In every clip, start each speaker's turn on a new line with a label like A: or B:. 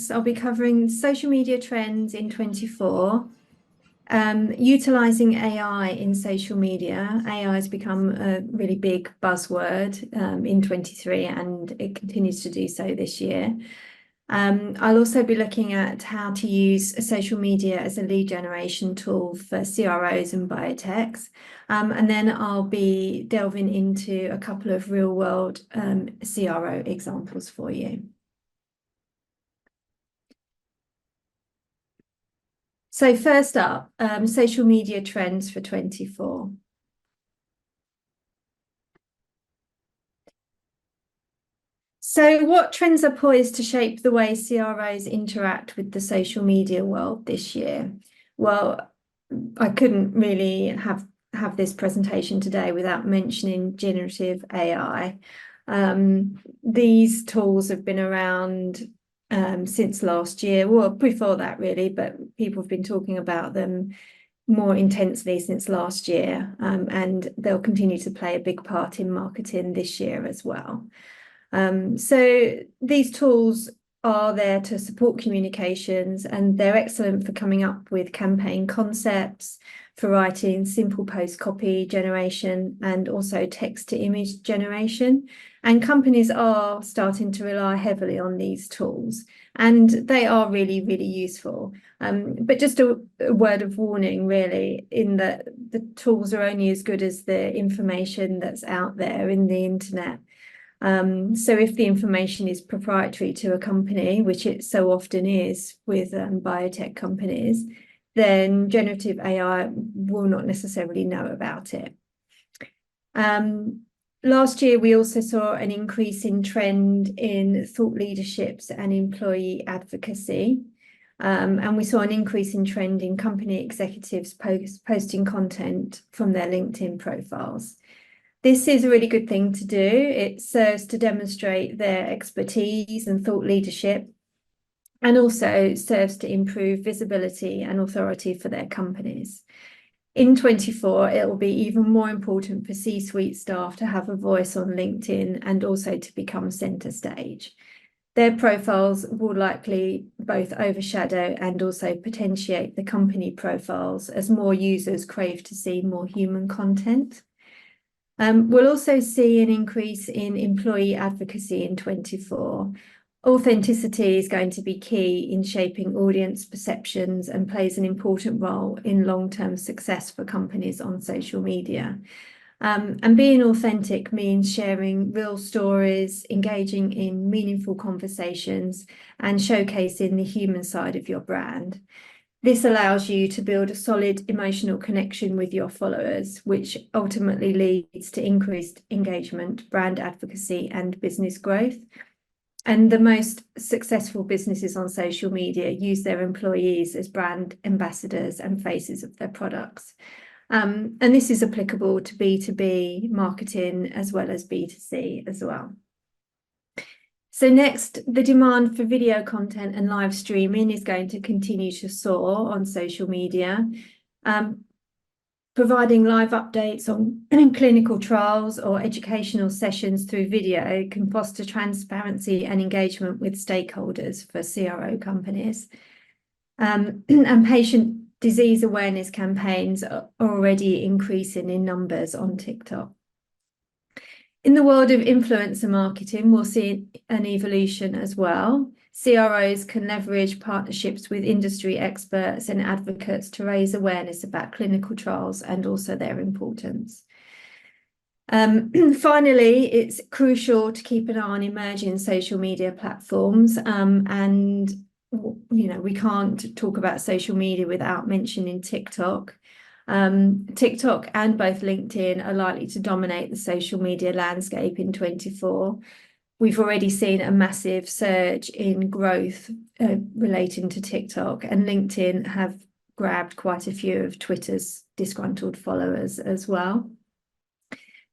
A: Elements, I'll be covering social media trends in 24, utilising AI in social media. AI has become a really big buzzword in 23, and it continues to do so this year. I'll also be looking at how to use social media as a lead generation tool for CROs and biotechs. And then I'll be delving into a couple of real-world CRO examples for you. So first up, social media trends for 24. So what trends are poised to shape the way CROs interact with the social media world this year? Well, I couldn't really have this presentation today without mentioning generative AI. These tools have been around since last year, well, before that really, but people have been talking about them more intensely since last year, and they'll continue to play a big part in marketing this year as well. So these tools are there to support communications, and they're excellent for coming up with campaign concepts, for writing simple post copy generation, and also text to image generation. And companies are starting to rely heavily on these tools, and they are really, really useful. But just a word of warning, really, in that the tools are only as good as the information that's out there in the internet. So if the information is proprietary to a company, which it so often is with biotech companies, then generative AI will not necessarily know about it. Last year, we also saw an increase in trend in thought leaderships and employee advocacy. And we saw an increase in trend in company executives posting content from their LinkedIn profiles. This is a really good thing to do. It serves to demonstrate their expertise and thought leadership, and also serves to improve visibility and authority for their companies. In 24, it will be even more important for C-suite staff to have a voice on LinkedIn and also to become centre stage. Their profiles will likely both overshadow and also potentiate the company profiles as more users crave to see more human content. We'll also see an increase in employee advocacy in 24. Authenticity is going to be key in shaping audience perceptions and plays an important role in long-term success for companies on social media. And being authentic means sharing real stories, engaging in meaningful conversations, and showcasing the human side of your brand. This allows you to build a solid emotional connection with your followers, which ultimately leads to increased engagement, brand advocacy, and business growth. And the most successful businesses on social media use their employees as brand ambassadors and faces of their products. And this is applicable to B2B marketing as well as B2C as well. So next, the demand for video content and live streaming is going to continue to soar on social media. Providing live updates on clinical trials or educational sessions through video can foster transparency and engagement with stakeholders for CRO companies. And patient disease awareness campaigns are already increasing in numbers on TikTok. In the world of influencer marketing, we'll see an evolution as well. CROs can leverage partnerships with industry experts and advocates to raise awareness about clinical trials and also their importance. Finally, it's crucial to keep an eye on emerging social media platforms. And, you know, we can't talk about social media without mentioning TikTok. TikTok and both LinkedIn are likely to dominate the social media landscape in 24. We've already seen a massive surge in growth relating to TikTok, and LinkedIn have grabbed quite a few of Twitter's disgruntled followers as well.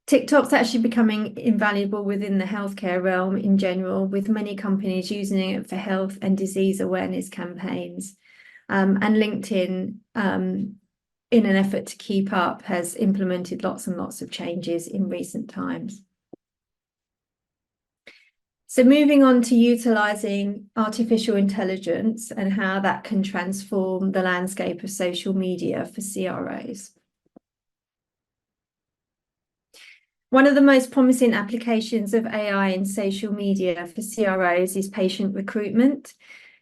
A: TikTok's actually becoming invaluable within the healthcare realm in general, with many companies using it for health and disease awareness campaigns. And LinkedIn, in an effort to keep up, has implemented lots and lots of changes in recent times. So moving on to utilising artificial intelligence and how that can transform the landscape of social media for CROs. One of the most promising applications of AI in social media for CROs is patient recruitment.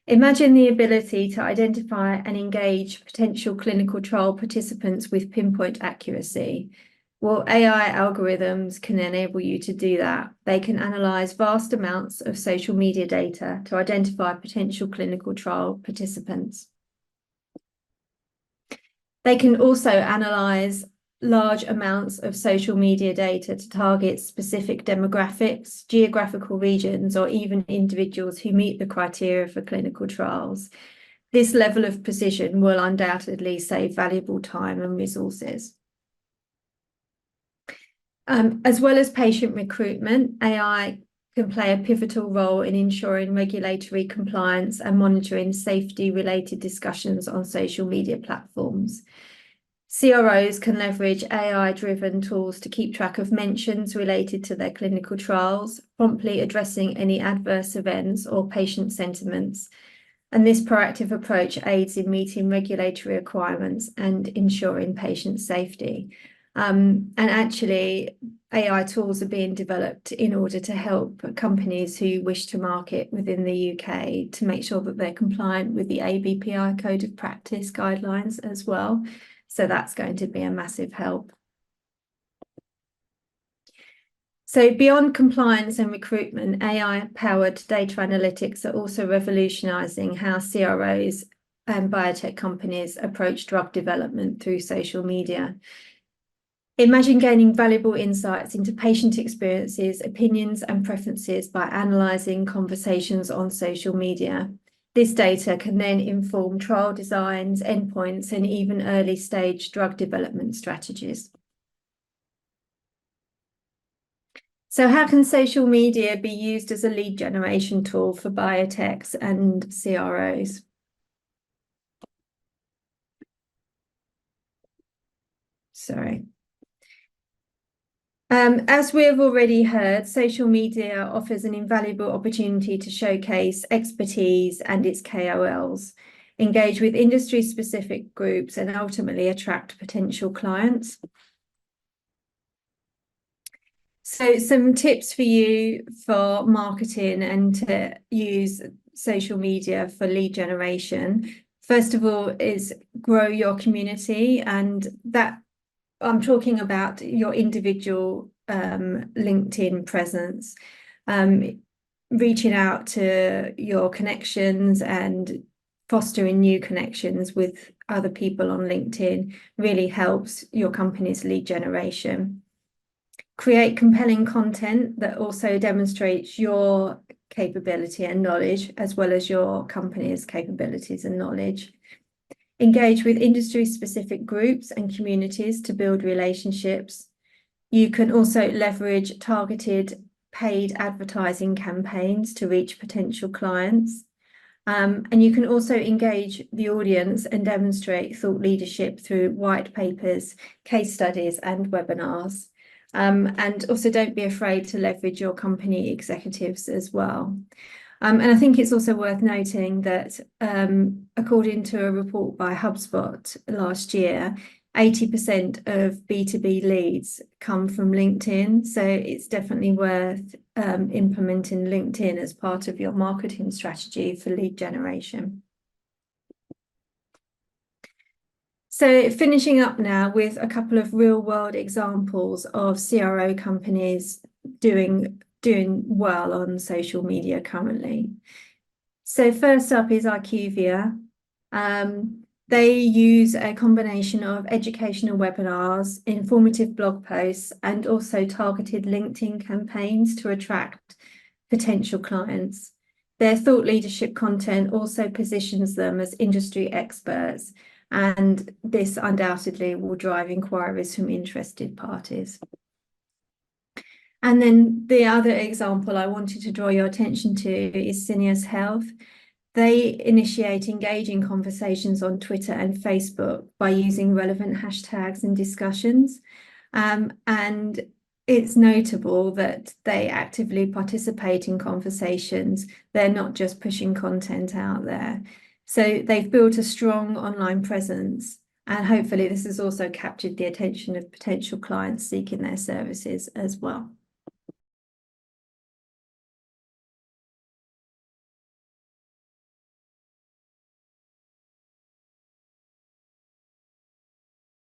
A: Imagine the ability to identify and engage potential clinical trial participants with pinpoint accuracy. Well, AI algorithms can enable you to do that. They can analyze vast amounts of social media data to identify potential clinical trial participants. They can also analyze large amounts of social media data to target specific demographics, geographical regions, or even individuals who meet the criteria for clinical trials. This level of precision will undoubtedly save valuable time and resources. As well as patient recruitment, AI can play a pivotal role in ensuring regulatory compliance and monitoring safety-related discussions on social media platforms. CROs can leverage AI-driven tools to keep track of mentions related to their clinical trials, promptly addressing any adverse events or patient sentiments. And this proactive approach aids in meeting regulatory requirements and ensuring patient safety. And actually, AI tools are being developed in order to help companies who wish to market within the UK to make sure that they're compliant with the ABPI Code of Practice guidelines as well. So that's going to be a massive help. So beyond compliance and recruitment, AI-powered data analytics are also revolutionizing how CROs and biotech companies approach drug development through social media. Imagine gaining valuable insights into patient experiences, opinions, and preferences by analysing conversations on social media. This data can then inform trial designs, endpoints, and even early-stage drug development strategies. So how can social media be used as a lead generation tool for biotechs and CROs? Sorry. As we have already heard, social media offers an invaluable opportunity to showcase expertise and its KOLs, engage with industry-specific groups, and ultimately attract potential clients. So some tips for you for marketing and to use social media for lead generation. First of all is grow your community, and that I'm talking about your individual LinkedIn presence, reaching out to your connections and fostering new connections with other people on LinkedIn really helps your company's lead generation. Create compelling content that also demonstrates your capability and knowledge, as well as your company's capabilities and knowledge. Engage with industry-specific groups and communities to build relationships. You can also leverage targeted paid advertising campaigns to reach potential clients. And you can also engage the audience and demonstrate thought leadership through white papers, case studies, and webinars. And also don't be afraid to leverage your company executives as well. And I think it's also worth noting that according to a report by HubSpot last year, 80% of B2B leads come from LinkedIn. So it's definitely worth implementing LinkedIn as part of your marketing strategy for lead generation. So finishing up now with a couple of real-world examples of CRO companies doing well on social media currently. So first up is IQVIA. They use a combination of educational webinars, informative blog posts, and also targeted LinkedIn campaigns to attract potential clients. Their thought leadership content also positions them as industry experts, and this undoubtedly will drive inquiries from interested parties. And then the other example I wanted to draw your attention to is Syneos Health. They initiate engaging conversations on Twitter and Facebook by using relevant hashtags and discussions. And it's notable that they actively participate in conversations. They're not just pushing content out there. So they've built a strong online presence, and hopefully this has also captured the attention of potential clients seeking their services as well.